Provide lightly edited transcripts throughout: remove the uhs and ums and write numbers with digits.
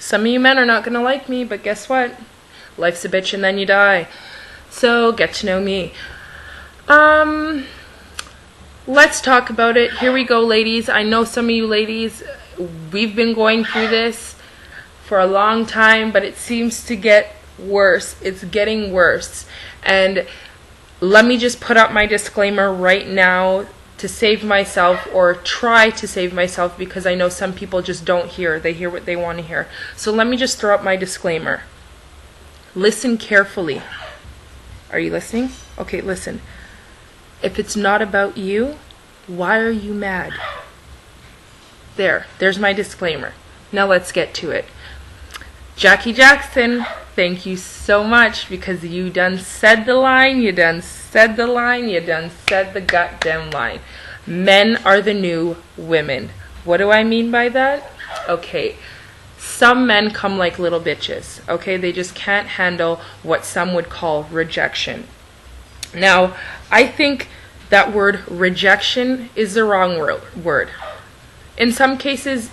Some of you men are not going to like me, but guess what? Life's a bitch and then you die. So get to know me. Let's talk about it. Here we go, ladies. I know some of you ladies, we've been going through this for a long time, but it seems to get worse. It's getting worse. And let me just put up my disclaimer right now to save myself, or try to save myself, because I know some people just don't hear. They hear what they want to hear. So let me just throw up my disclaimer. Listen carefully. Are you listening? Okay, listen. If it's not about you, why are you mad? There's my disclaimer. Now let's get to it. Jackie Jackson, thank you so much, because you done said the line, you done said the line, you done said the goddamn line. Men are the new women. What do I mean by that? Okay, some men come like little bitches. Okay, they just can't handle what some would call rejection. Now, I think that word rejection is the wrong word. In some cases,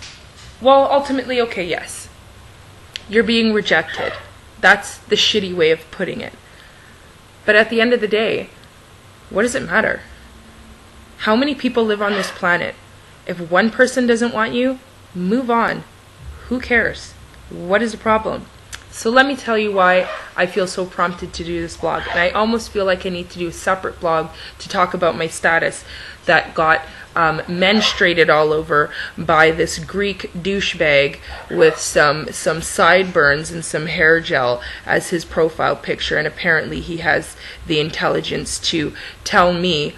well, ultimately, okay, yes. You're being rejected. That's the shitty way of putting it. But at the end of the day, what does it matter? How many people live on this planet? If one person doesn't want you, move on. Who cares? What is the problem? So let me tell you why I feel so prompted to do this blog. And I almost feel like I need to do a separate blog to talk about my status that got menstruated all over by this Greek douchebag with some sideburns and some hair gel as his profile picture. And apparently he has the intelligence to tell me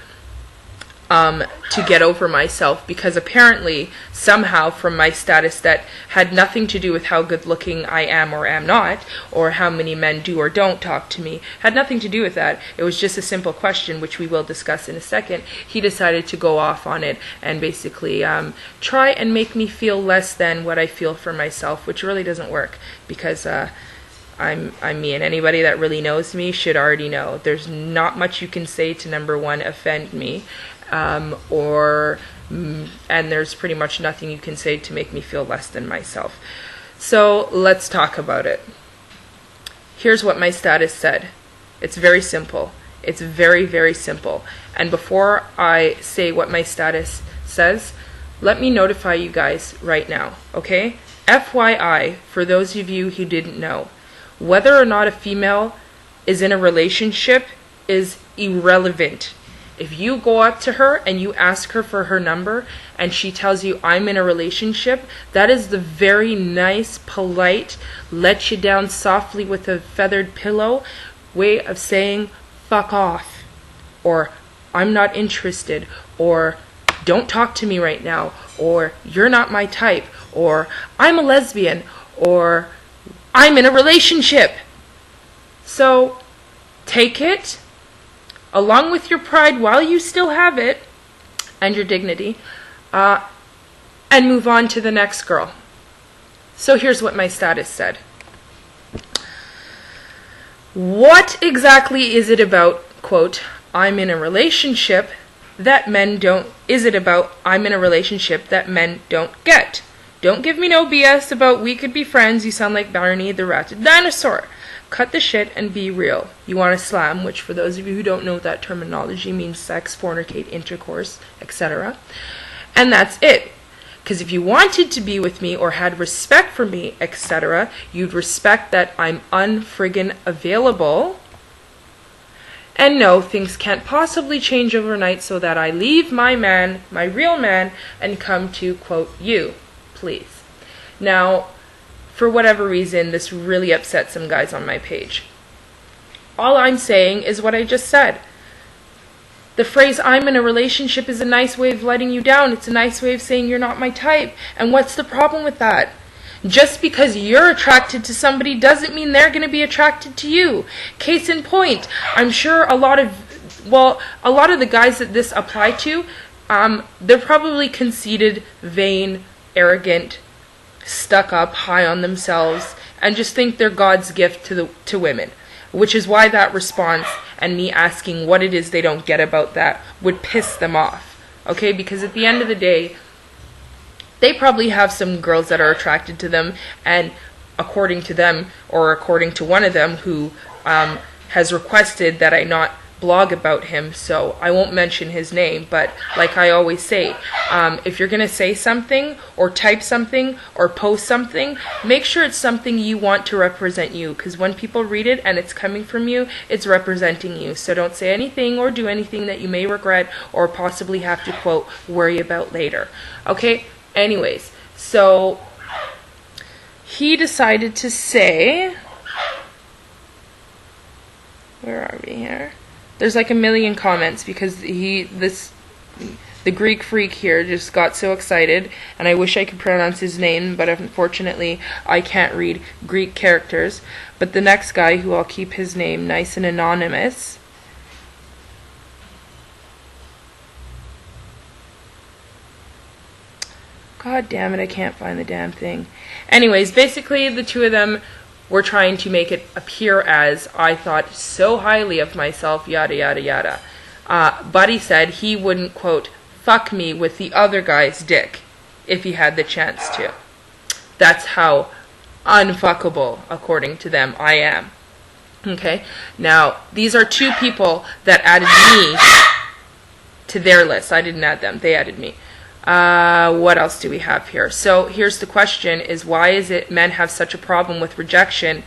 to get over myself, because apparently somehow from my status that had nothing to do with how good looking I am or am not, or how many men do or don't talk to me, had nothing to do with that. It was just a simple question, which we will discuss in a second. He decided to go off on it and basically try and make me feel less than what I feel for myself, which really doesn't work, because I'm me, and anybody that really knows me should already know there's not much you can say to, number one, offend me, and there's pretty much nothing you can say to make me feel less than myself. So let's talk about it. Here's what my status said. It's very simple. It's very, very simple. And before I say what my status says, let me notify you guys right now, okay? FYI, for those of you who didn't know, whether or not a female is in a relationship is irrelevant. If you go up to her and you ask her for her number and she tells you, I'm in a relationship, that is the very nice, polite, let you down softly with a feathered pillow way of saying, fuck off, or I'm not interested, or don't talk to me right now, or you're not my type, or I'm a lesbian, or I'm in a relationship. So take it, along with your pride while you still have it, and your dignity, and move on to the next girl. So here's what my status said. What exactly is it about, quote, I'm in a relationship that men don't, is it about I'm in a relationship that men don't get? Don't give me no BS about we could be friends, you sound like Barney the ratted dinosaur. Cut the shit and be real. You want to slam, which for those of you who don't know that terminology means sex, fornicate, intercourse, etc. And that's it. Because if you wanted to be with me or had respect for me, etc., you'd respect that I'm unfriggin' available. And no, things can't possibly change overnight, so that I leave my man, my real man, and come to, quote, you, please. Now, for whatever reason, this really upset some guys on my page. All I'm saying is what I just said. The phrase, I'm in a relationship, is a nice way of letting you down. It's a nice way of saying you're not my type. And what's the problem with that? Just because you're attracted to somebody doesn't mean they're going to be attracted to you. Case in point, I'm sure a lot of the guys that this apply to, they're probably conceited, vain, arrogant, stuck up, high on themselves, and just think they're God's gift to women. Which is why that response and me asking what it is they don't get about that would piss them off. Okay, because at the end of the day, they probably have some girls that are attracted to them, and according to them, or according to one of them who has requested that I not blog about him, so I won't mention his name, but like I always say, if you're going to say something or type something or post something, make sure it's something you want to represent you, because when people read it and it's coming from you, it's representing you. So don't say anything or do anything that you may regret or possibly have to, quote, worry about later. Okay? Anyways, so he decided to say, where are we here? There's like a million comments because the Greek freak here just got so excited, and I wish I could pronounce his name, but unfortunately I can't read Greek characters. But the next guy, who I'll keep his name nice and anonymous, God damn it, I can't find the damn thing. Anyways, basically the two of them were trying to make it appear as I thought so highly of myself, yada yada yada. Buddy said he wouldn't, quote, fuck me with the other guy's dick if he had the chance to. That's how unfuckable, according to them, I am. Okay? Now, these are two people that added me to their list. I didn't add them. They added me. What else do we have here? So here's the question, is why is it men have such a problem with rejection?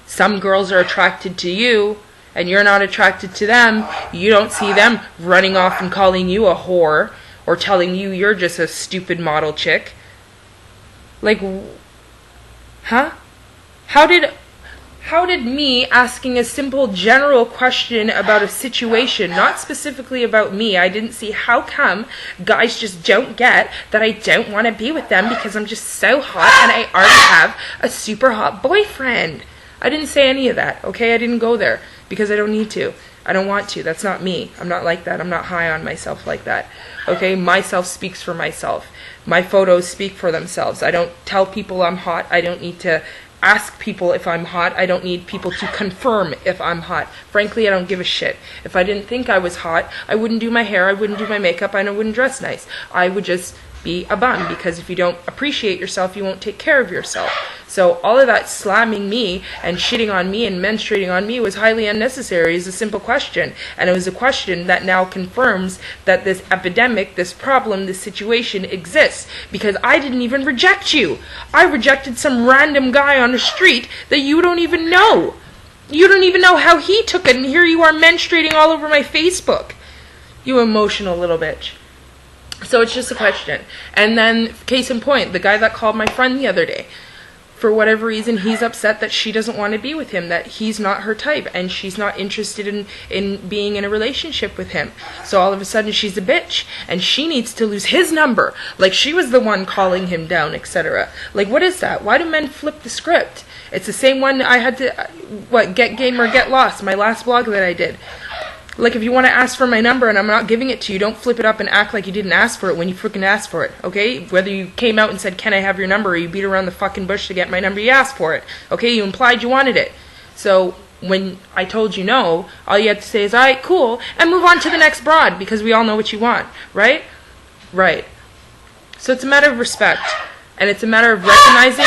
Some girls are attracted to you and you're not attracted to them. You don't see them running off and calling you a whore or telling you you're just a stupid model chick. Like, huh? How did me asking a simple general question about a situation, not specifically about me, I didn't see how come guys just don't get that I don't want to be with them because I'm just so hot and I already have a super hot boyfriend. I didn't say any of that, okay? I didn't go there because I don't need to. I don't want to. That's not me. I'm not like that. I'm not high on myself like that. Okay? Myself speaks for myself. My photos speak for themselves. I don't tell people I'm hot. I don't need to ask people if I'm hot. I don't need people to confirm if I'm hot. Frankly, I don't give a shit. If I didn't think I was hot, I wouldn't do my hair, I wouldn't do my makeup, and I wouldn't dress nice. I would just be a bum, because if you don't appreciate yourself, you won't take care of yourself. So all of that slamming me and shitting on me and menstruating on me was highly unnecessary. It's a simple question. And it was a question that now confirms that this epidemic, this problem, this situation exists. Because I didn't even reject you. I rejected some random guy on the street that you don't even know. You don't even know how he took it, and here you are menstruating all over my Facebook. You emotional little bitch. So it's just a question. And then, case in point, the guy that called my friend the other day, for whatever reason, he's upset that she doesn't want to be with him, that he's not her type, and she's not interested in being in a relationship with him. So all of a sudden she's a bitch, and she needs to lose his number, like she was the one calling him down, etc. Like, what is that? Why do men flip the script? It's the same one I had to, get game or get lost, my last blog that I did. Like, if you want to ask for my number and I'm not giving it to you, don't flip it up and act like you didn't ask for it when you freaking asked for it, okay? Whether you came out and said, can I have your number, or you beat around the fucking bush to get my number, you asked for it, okay? You implied you wanted it. So, when I told you no, all you had to say is, alright, cool, and move on to the next broad, because we all know what you want, right? Right. So it's a matter of respect, and it's a matter of recognizing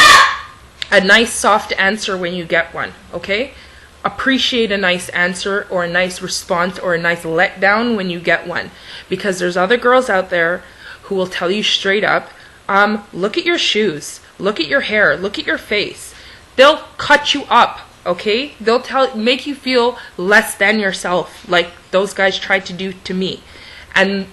a nice soft answer when you get one, okay? Appreciate a nice answer or a nice response or a nice letdown when you get one, because there's other girls out there who will tell you straight up, look at your shoes, look at your hair, look at your face. They'll cut you up, okay? They'll make you feel less than yourself, like those guys tried to do to me. And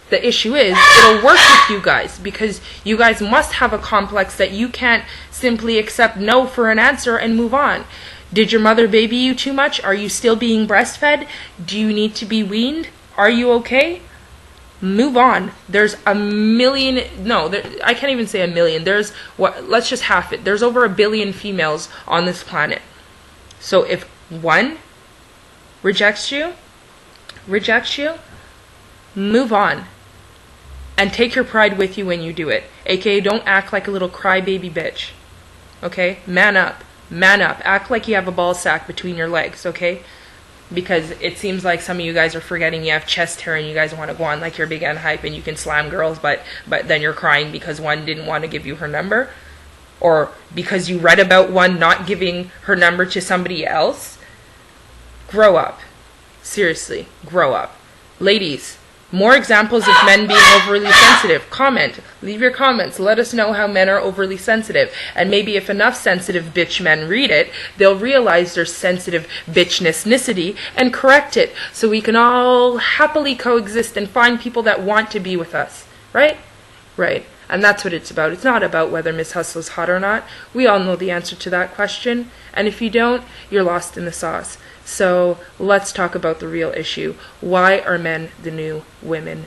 the issue is, it'll work with you guys, because you guys must have a complex that you can't simply accept no for an answer and move on. Did your mother baby you too much? Are you still being breastfed? Do you need to be weaned? Are you okay? Move on. There's a million, I can't even say a million. Let's just half it. There's over 1 billion females on this planet. So if one rejects you, move on. And take your pride with you when you do it. AKA, don't act like a little crybaby bitch. Okay? Man up. Man up. Act like you have a ball sack between your legs, okay? Because it seems like some of you guys are forgetting you have chest hair and you guys want to go on like you're big and hype and you can slam girls, but then you're crying because one didn't want to give you her number. or because you read about one not giving her number to somebody else. Grow up. Seriously, grow up. Ladies, more examples of men being overly sensitive. Comment. Leave your comments. Let us know how men are overly sensitive. And maybe if enough sensitive bitch men read it, they'll realize their sensitive bitchnessnicity and correct it so we can all happily coexist and find people that want to be with us. Right? Right. And that's what it's about. It's not about whether Mizz Hustla is hot or not. We all know the answer to that question. And if you don't, you're lost in the sauce. So let's talk about the real issue. Why are men the new women